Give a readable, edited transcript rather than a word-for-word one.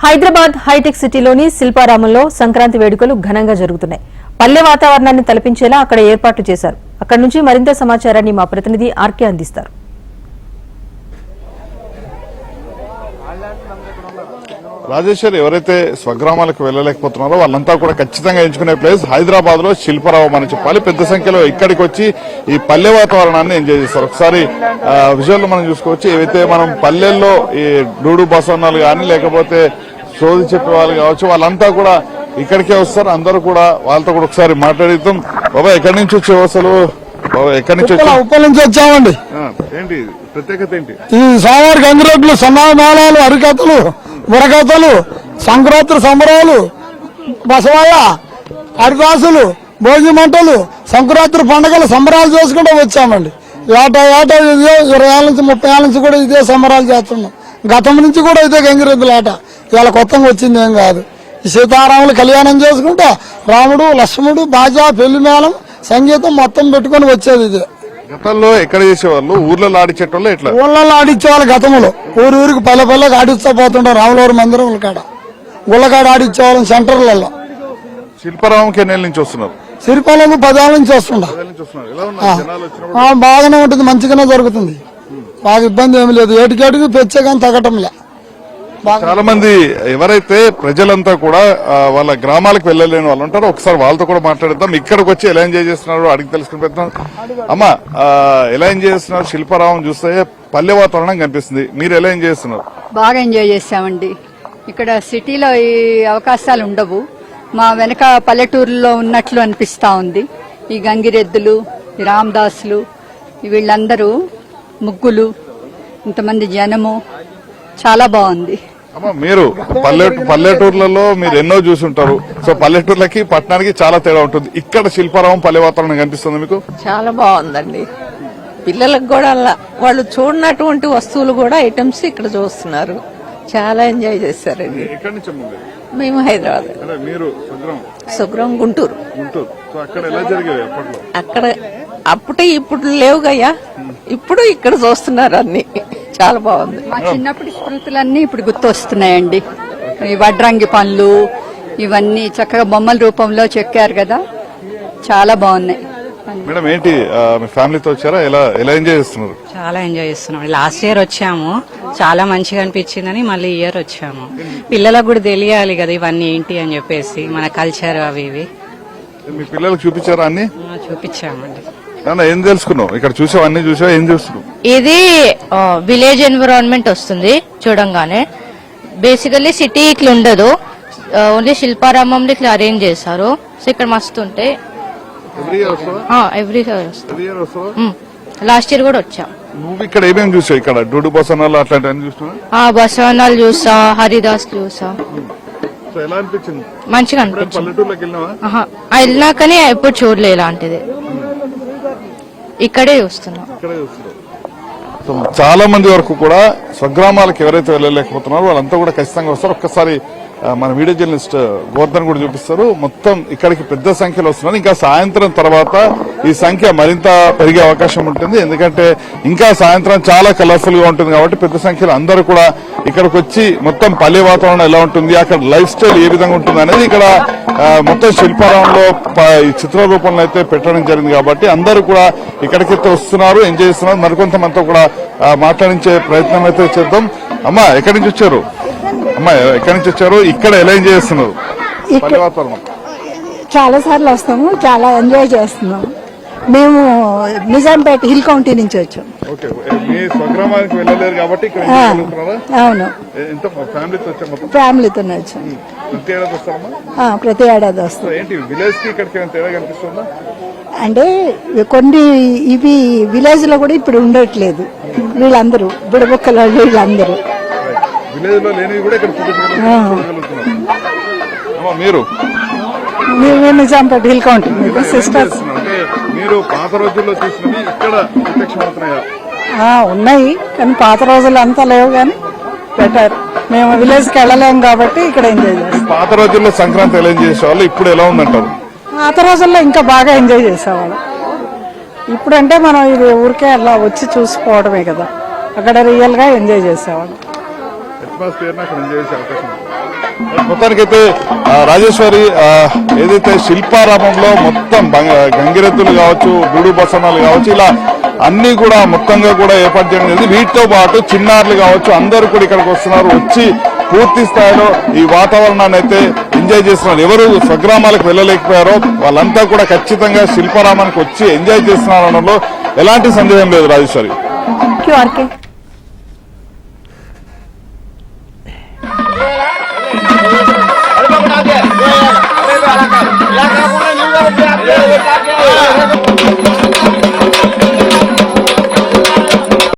Hyderabad hitech సిటీలోని శిల్పారామంలో సంక్రాంతి వేడుకలు ఘనంగా జరుగుతున్నాయి. పల్లె వాతావరణాన్ని తలపించేలా అక్కడ ఏర్పాట్లు చేశారు. అక్కడి నుంచి మరింత సమాచారాన్ని మా ప్రతినిధి ఆర్కే అందిస్తారు. రాజేశ్వర్, ఎవరైతే స్వగ్రామాలకు వెళ్ళలేకపోతున్నారో వాళ్ళంతా కూడా ఖచ్చితంగా ఎంచుకునే ప్లేస్ హైదరాబాద్ లో శిల్పారామం అని చెప్పాలి. పెద్ద సంఖ్యలో ఇక్కడికి వచ్చి ఈ పల్లె వాతావరణాన్ని ఎంజాయ్ చేస్తారు. ఒకసారి విజువల్ మనం చూసుకోవచ్చు. ఏవైతే మనం పల్లెల్లో ఈ డూడు బసవన్నాలు కానీ లేకపోతే సోది చెప్పే వాళ్ళు కావచ్చు, వాళ్ళంతా కూడా ఇక్కడికే వస్తారు. అందరూ కూడా వాళ్ళతో కూడా ఒకసారి మాట్లాడిద్దాం. బాబా, ఎక్కడి నుంచి వచ్చే అసలు? ఎక్కడి నుంచి ఉప్పల్ నుంచి వచ్చామండి. ఏంటి ప్రత్యేకత ఏంటి? ఈ సోమవారి గంగిరెడ్లు, సన్నామేళాలు, హరికథలు, బుర్రకథలు, సంక్రాంతి సంబరాలు, బసవయ్య, హరిదాసులు, భోగి మంటలు, సంక్రాంతి పండుగలు సంబరాలు చేసుకుంటూ వచ్చామండి. ఏటా ఇదే 20 ఏళ్ళ నుంచి 30 ఏళ్ళ నుంచి కూడా ఇదే సంబరాలు చేస్తున్నాం. గతం నుంచి కూడా ఇదే గంగిరెద్దుల ఆట. ఇవాళ కొత్తగా వచ్చింది ఏం కాదు. ఈ సీతారాములు కళ్యాణం చేసుకుంటా రాముడు, లక్ష్మణుడు, బాజా, పెళ్లి మేళం, సంగీతం మొత్తం పెట్టుకుని వచ్చేది ఇదే. గతంలో ఎక్కడ చేసేవాళ్ళు? ఊర్లలో ఆడిచేటోళ్ళు ఎట్లా? ఊళ్ళలో ఆడిచ్చేవాళ్ళు. గతంలో ఊరికి పల్లె పల్లెకి ఆడిస్తా పోతుంటాం. రాములవారి మందిరం కాడ గుళ్ళకాడ ఆడిచ్చేవాళ్ళం సెంటర్లలో. శిల్పారామంకి ఎన్ని ఏళ్ళ నుంచి వస్తున్నారు? సిరిపాలెం 10 ఏళ్ళ నుంచి వస్తుండ. బాగానే ఉంటుంది, మంచిగానే జరుగుతుంది. బాగా ఇబ్బంది ఏమి లేదు. ఏటికేటికి పెచ్చే కానీ తగ్గటంలే. చాలా మంది ఎవరైతే ప్రజలంతా కూడా వాళ్ళ గ్రామాలకు వెళ్ళలేని వాళ్ళు ఉంటారో ఒకసారి వాళ్ళతో కూడా మాట్లాడిద్దాం. ఇక్కడికి వచ్చి ఎలా ఎంజాయ్ చేస్తున్నారు అడిగి తెలుసుకుని పెడతాం. అమ్మా, ఎలా ఎంజాయ్ చేస్తున్నారు? శిల్పారామం చూస్తే పల్లె వాతావరణం కనిపిస్తుంది. మీరు ఎలా ఎంజాయ్ చేస్తున్నారు? బాగా ఎంజాయ్ చేస్తామండి. ఇక్కడ సిటీలో ఈ అవకాశాలు ఉండవు. మా వెనక పల్లెటూరులో ఉన్నట్లు అనిపిస్తా ఉంది. ఈ గంగిరెద్దులు, ఈ రామదాసులు, వీళ్ళందరూ ముగ్గులు, ఇంతమంది జనము, చాలా బాగుంది. అమ్మా, మీరు పల్లెటూర్లలో మీరు ఎన్నో చూసుంటారు. సో పల్లెటూర్లకి పట్టణానికి చాలా తేడా ఉంటుంది. ఇక్కడ శిల్పారామం పల్లె వాతావరణం కనిపిస్తుంది మీకు? చాలా బాగుందండి. పిల్లలకు కూడా వాళ్ళు చూడనటువంటి వస్తువులు కూడా ఐటమ్స్ ఇక్కడ చూస్తున్నారు. చాలా ఎంజాయ్ చేశారండి. మేము హైదరాబాద్. మీరు సుగ్రం గుంటూరు. అక్కడ అప్పుడే ఇప్పుడు లేవుగయ్యా, ఇప్పుడు ఇక్కడ చూస్తున్నారు అన్ని. చాలా బాగుంది. మా చిన్నప్పటి స్మృతులన్నీ ఇప్పుడు గుర్తొస్తున్నాయండి. ఈ వడ్రంగి పనులు ఇవన్నీ చక్కగా బొమ్మల రూపంలో చెక్కారు కదా, చాలా బాగున్నాయి. మేడం, ఏంటి మీ ఫ్యామిలీతో వచ్చారా? ఎలా ఎంజాయ్ చేస్తున్నారు? చాలా ఎంజాయ్ చేస్తున్నాం. లాస్ట్ ఇయర్ వచ్చాము, చాలా మంచిగా అనిపించిందని మళ్ళీ ఇయర్ వచ్చాము. పిల్లలకు కూడా తెలియాలి కదా ఇవన్నీ ఏంటి అని చెప్పేసి, మన కల్చర్ అవి ఇవి. మీ పిల్లలకు చూపించారా? అన్ని చూపించామండి. ఏం తెలుసుకున్నావు ఇక్కడ? చూసావు, అన్ని చూసావు, ఏం చూస్తున్నావు? ఇది విలేజ్ ఎన్విరాన్మెంట్ వస్తుంది చూడంగానే. బేసికల్లీ సిటీ ఇట్లా ఉండదు, ఓన్లీ శిల్పారామంలో ఇట్లా అరేంజ్ చేశారు. సో ఇక్కడ మస్తు ఉంటాయి. ఎవ్రీ లాస్ట్ ఇయర్ కూడా వచ్చాం. నువ్వు ఇక్కడ ఏమేమి చూసావు? ఇక్కడ డూడు బసవనాలు అట్లాంటివన్నీ చూస్తున్నా? బసవనాలు చూసా, హరిదాస్ చూసా. ఎలా అనిపించింది? మంచిగా అనిపించింది. పల్లెటూరులోకి వెళ్ళినావా? వెళ్ళినా కానీ ఎప్పుడు చూడలే ఇలాంటిది. ఇక్కడే చూస్తున్నాం. చాలా మంది వరకు కూడా స్వగ్రామాలకు ఎవరైతే వెళ్ళలేకపోతున్నారో వాళ్ళంతా కూడా ఖచ్చితంగా వస్తారు. ఒక్కసారి మన వీడియో జర్నలిస్ట్ గోవర్ధన్ కూడా చూపిస్తారు. మొత్తం ఇక్కడికి పెద్ద సంఖ్యలో వస్తున్నారు. ఇంకా సాయంత్రం తర్వాత ఈ సంఖ్య మరింత పెరిగే అవకాశం ఉంటుంది. ఎందుకంటే ఇంకా సాయంత్రం చాలా కలర్ఫుల్ గా ఉంటుంది కాబట్టి పెద్ద సంఖ్యలో అందరూ కూడా ఇక్కడికి వచ్చి మొత్తం పల్లె వాతావరణం ఎలా ఉంటుంది, అక్కడ లైఫ్ స్టైల్ ఏ విధంగా ఉంటుంది అనేది ఇక్కడ మొత్తం శిల్పారామంలో చిత్ర రూపంలో అయితే పెట్టడం జరిగింది. కాబట్టి అందరూ కూడా ఇక్కడికైతే వస్తున్నారు, ఎంజాయ్ చేస్తున్నారు. మరికొంతమందితో కూడా మాట్లాడించే ప్రయత్నం అయితే చేద్దాం. అమ్మా, ఎక్కడి నుంచి వచ్చారు? అమ్మా, ఎక్కడి నుంచి వచ్చారు? ఇక్కడ ఎలా ఎంజాయ్ చేస్తున్నారు? చాలా సార్లు వస్తాము, చాలా ఎంజాయ్ చేస్తున్నాము. మేము నిజాంపేట హిల్ కౌంటీ నుంచి వచ్చాం. స్వగ్రామానికి వెళ్ళలేరు కాబట్టి అవును, ఫ్యామిలీతో వచ్చాం. ప్రతి ఏడాది వస్తాం. అంటే కొన్ని ఇవి విలేజ్ లో కూడా ఇప్పుడు ఉండట్లేదు. వీళ్ళందరూ బుడబుక్కల వీళ్ళందరూ మేము నిజాంపేట హిల్ కౌంటీ సిస్టర్స్. ఉన్నాయి కానీ పాత రోజులు అంతా లేవు, కానీ బెటర్. మేము విలేజ్ కి వెళ్ళలేము కాబట్టి ఇక్కడ ఎంజాయ్ చేస్తాం. పాత రోజుల్లో సంక్రాంతి ఎలా ఎంజాయ్ చేసేవాళ్ళు, ఇప్పుడు ఎలా ఉందంటారు? పాత రోజుల్లో ఇంకా బాగా ఎంజాయ్ చేసేవాళ్ళు. ఇప్పుడంటే మనం ఇది ఊరికే అలా వచ్చి చూసుకోవడమే కదా, అక్కడ రియల్ గా ఎంజాయ్ చేసేవాళ్ళు. అట్మాస్ఫియర్ అక్కడ ఎంజాయ్ చేసే అవకాశం మొత్తానికైతే రాజేశ్వరి ఏదైతే శిల్పారామంలో మొత్తం గంగిరెద్దులు కావచ్చు, బూడు బసనాలు కావచ్చు, ఇలా అన్ని కూడా మొత్తంగా కూడా ఏర్పాటు చేయడం జరిగింది. వీటితో పాటు చిన్నారులు కావచ్చు అందరూ కూడా ఇక్కడికి వస్తున్నారు. వచ్చి పూర్తి స్థాయిలో ఈ వాతావరణాన్ని అయితే ఎంజాయ్ చేస్తున్నారు. ఎవరు స్వగ్రామాలకు వెళ్ళలేకపోయారో వాళ్ళంతా కూడా ఖచ్చితంగా శిల్పారామానికి వచ్చి ఎంజాయ్ చేస్తున్నారు అనడంలో ఎలాంటి సందేహం లేదు. రాజేశ్వరి, ఆర్కే. Gracias.